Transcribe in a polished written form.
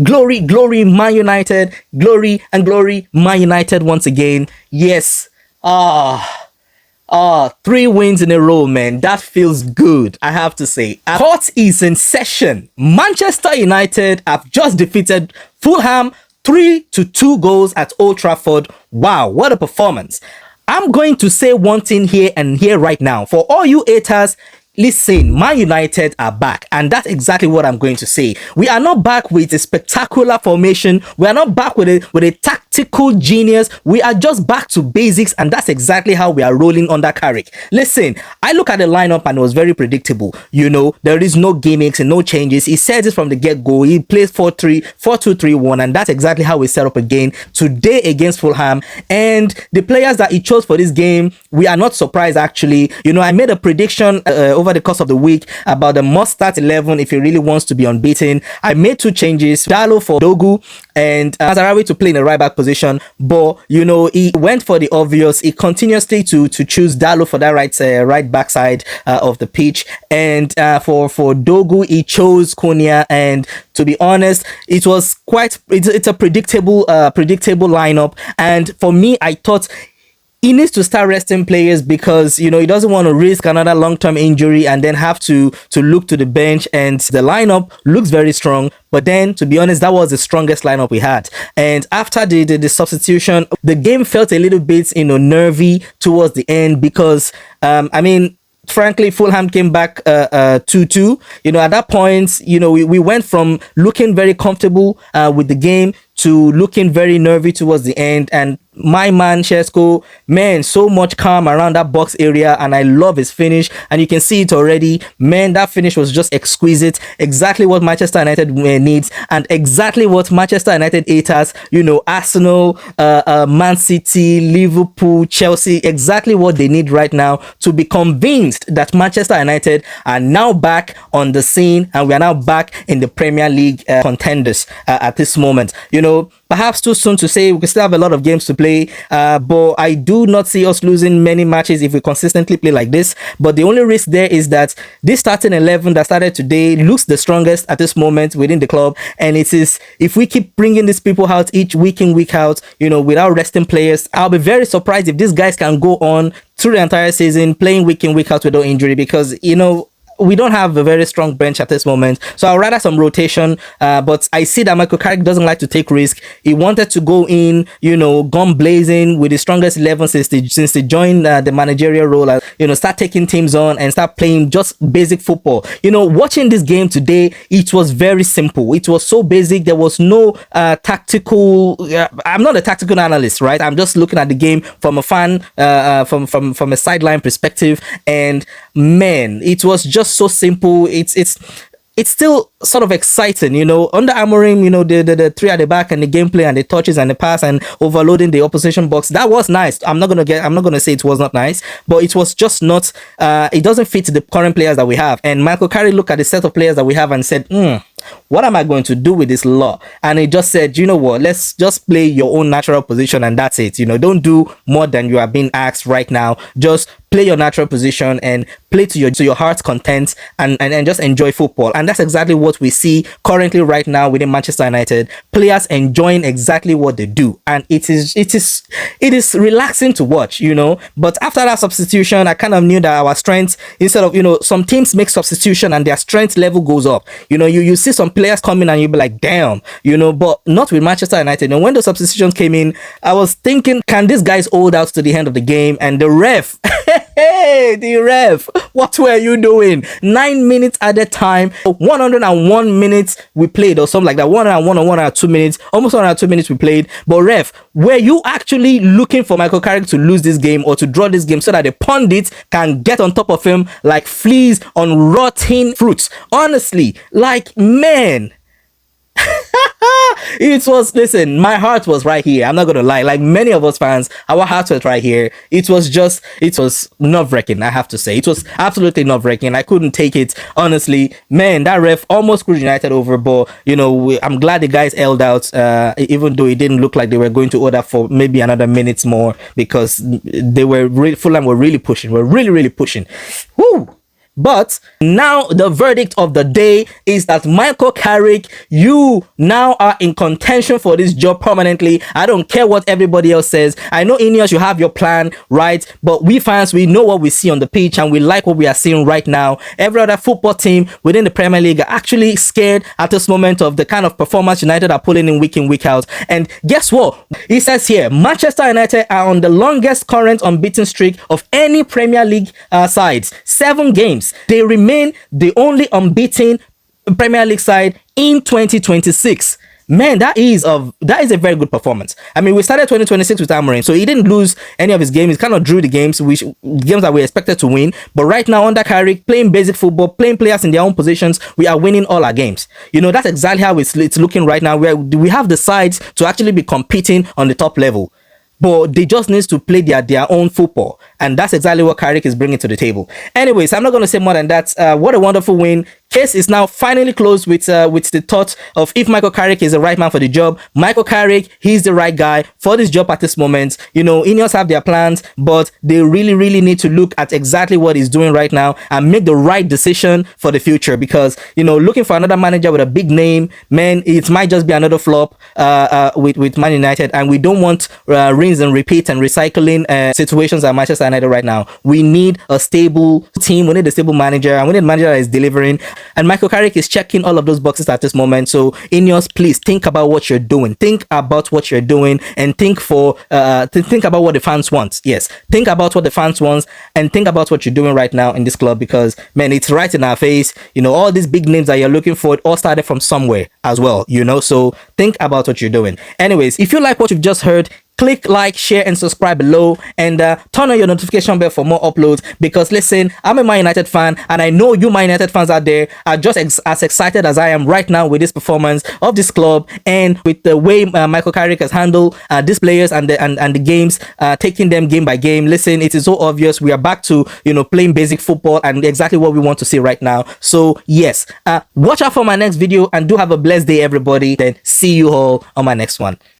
Glory, glory, Man United. Glory and glory, Man United once again. Yes. Three wins in a row, man. That feels good, I have to say. Court is in session. Manchester United have just defeated Fulham 3-2 goals at Old Trafford. Wow, what a performance. I'm going to say one thing here and here right now. For all you haters, listen, Man United are back, and that's exactly what I'm going to say. We are not back with a spectacular formation. We are not back with a tactical genius. We are just back to basics, and that's exactly how we are rolling under Carrick. Listen, I look at the lineup and it was very predictable. You know, there is no gimmicks and no changes. He says it from the get-go. He plays 4-2-3-1, and that's exactly how we set up again today against Fulham. And the players that he chose for this game, we are not surprised actually. You know, I made a prediction over the course of the week about the must start 11 if he really wants to be unbeaten. I made two changes: Dalo for Dogu and Mazarawi to play in the right back position. But you know, he went for the obvious. He continuously to choose Dalo for that right back side of the pitch, and for Dogu he chose Konya. And to be honest, it was it's a predictable lineup. And for me, I thought he needs to start resting players because, you know, he doesn't want to risk another long-term injury and then have to look to the bench. And the lineup looks very strong. But then, to be honest, that was the strongest lineup we had. And after the substitution, the game felt a little bit, you know, nervy towards the end because, frankly, Fulham came back 2-2. You know, at that point, you know, we went from looking very comfortable with the game to looking very nervy towards the end. And my man Shesko, man, so much calm around that box area, and I love his finish, and you can see it already. Man, that finish was just exquisite, exactly what Manchester United needs, and exactly what Manchester United haters, you know, Arsenal, Man City, Liverpool, Chelsea, exactly what they need right now to be convinced that Manchester United are now back on the scene, and we are now back in the Premier League contenders at this moment. You know, perhaps too soon to say. We can still have a lot of games to play, but I do not see us losing many matches if we consistently play like this. But the only risk there is that this starting 11 that started today looks the strongest at this moment within the club, and it is, if we keep bringing these people out each week in, week out, you know, without resting players, I'll be very surprised if these guys can go on through the entire season playing week in, week out without injury, because, you know, we don't have a very strong bench at this moment. So I'd rather some rotation, but I see that Michael Carrick doesn't like to take risk. He wanted to go in, you know, gun blazing with the strongest 11 since they joined the managerial role, you know, start taking teams on and start playing just basic football. You know, watching this game today, it was very simple. It was so basic. There was no tactical. I'm not a tactical analyst, right? I'm just looking at the game from a fan, from a sideline perspective, and man, it was just so simple. It's still sort of exciting, you know. Under Amorim, you know, the three at the back and the gameplay and the touches and the pass and overloading the opposition box, that was nice. I'm not gonna say it was not nice, but it was just not. It doesn't fit the current players that we have. And Michael Carrick looked at the set of players that we have and said, what am I going to do with this lot? And he just said, you know what, let's just play your own natural position, and that's it. You know, don't do more than you are being asked right now. Just play your natural position and play to your heart's content, and just enjoy football. And that's exactly what we see currently right now within Manchester United. Players enjoying exactly what they do, and it is relaxing to watch, you know. But after that substitution, I kind of knew that our strength, instead of, you know, some teams make substitution and their strength level goes up. You know, you see some players come in and you'll be like, damn, you know, but not with Manchester United. And when the substitutions came in, I was thinking, can these guys hold out to the end of the game? And the ref, hey, the ref, what were you doing? 9 minutes at a time, 101 minutes we played, or something like that. 101 or 102 minutes, almost 102 minutes we played. But ref, were you actually looking for Michael Carrick to lose this game or to draw this game so that the pundits can get on top of him like fleas on rotten fruits? Honestly, like, man. It was, listen, my heart was right here. I'm not gonna lie, like many of us fans, our heart was right here. It was nerve-wracking, I have to say. It was absolutely nerve-wracking. I couldn't take it, honestly. Man, that ref almost screwed United over, but you know, I'm glad the guys held out, even though it didn't look like they were going to order for maybe another minutes more, because Fulham were really pushing. We're really pushing. Woo! But now the verdict of the day is that Michael Carrick, you now are in contention for this job permanently. I don't care what everybody else says. I know, Ineos, you have your plan, right? But we fans, we know what we see on the pitch and we like what we are seeing right now. Every other football team within the Premier League are actually scared at this moment of the kind of performance United are pulling in, week out. And guess what? It says here, Manchester United are on the longest current unbeaten streak of any Premier League sides. 7 games. They remain the only unbeaten Premier League side in 2026. Man, that is a very good performance. I mean, we started 2026 with Amorim, so he didn't lose any of his games. He kind of drew the games that we expected to win. But right now, under Carrick, playing basic football, playing players in their own positions, we are winning all our games. You know, that's exactly how it's looking right now, where we have the sides to actually be competing on the top level. But they just need to play their own football. And that's exactly what Carrick is bringing to the table. Anyways, I'm not going to say more than that. What a wonderful win. Case is now finally closed with the thought of if Michael Carrick is the right man for the job. Michael Carrick, he's the right guy for this job at this moment. You know, Ineos have their plans, but they really, really need to look at exactly what he's doing right now and make the right decision for the future. Because, you know, looking for another manager with a big name, man, it might just be another flop with Man United. And we don't want rinse and repeat and recycling situations at Manchester United right now. We need a stable team. We need a stable manager, and we need a manager that is delivering. And Michael Carrick is checking all of those boxes at this moment. So Ineos, please think about what you're doing. Think about what you're doing and think about what the fans want. Yes, think about what the fans want and think about what you're doing right now in this club, because, man, it's right in our face. You know, all these big names that you're looking for, it all started from somewhere as well, you know. So think about what you're doing. Anyways, if you like what you've just heard, click like, share, and subscribe below, and turn on your notification bell for more uploads. Because listen, I'm a Man United fan, and I know you Man United fans out there are just as excited as I am right now with this performance of this club and with the way Michael Carrick has handled these players and the games, taking them game by game. Listen, it is so obvious we are back to, you know, playing basic football and exactly what we want to see right now. So yes, watch out for my next video and do have a blessed day, everybody. Then see you all on my next one.